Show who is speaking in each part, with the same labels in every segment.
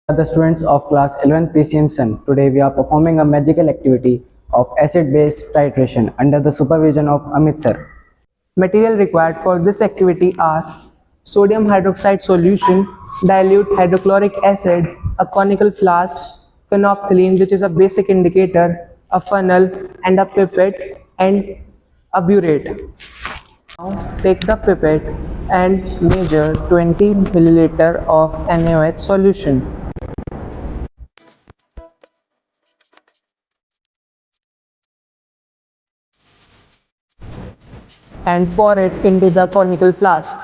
Speaker 1: The students of class 11th PCM Sun. Today we are performing a magical activity of acid-base titration under the supervision of AMIT sir.
Speaker 2: Material required for this activity are sodium hydroxide solution, dilute hydrochloric acid, a conical flask, phenolphthalein which is a basic indicator, a funnel and a pipette and a burette. Now take the pipette and measure 20 milliliter of NaOH solution. And pour it into the conical flask.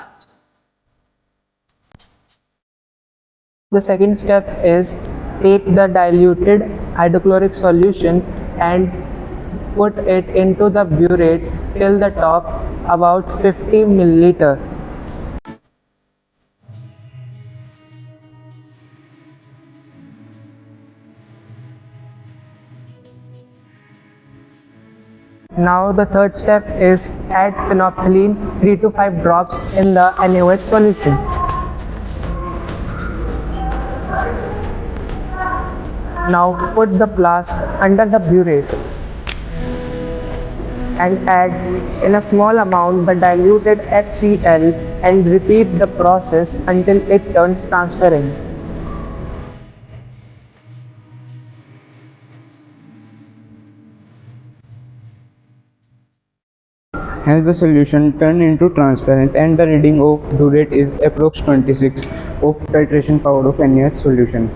Speaker 2: The second step is take the diluted hydrochloric solution and put it into the burette till the top, about 50 milliliter. Now the third step is add phenolphthalein 3 to 5 drops in the NaOH solution. Now put the flask under the burette and add in a small amount the diluted HCl and repeat the process until it turns transparent.
Speaker 1: As the solution turned into transparent and the reading of burette is approx 26 of titration power of NaOH solution.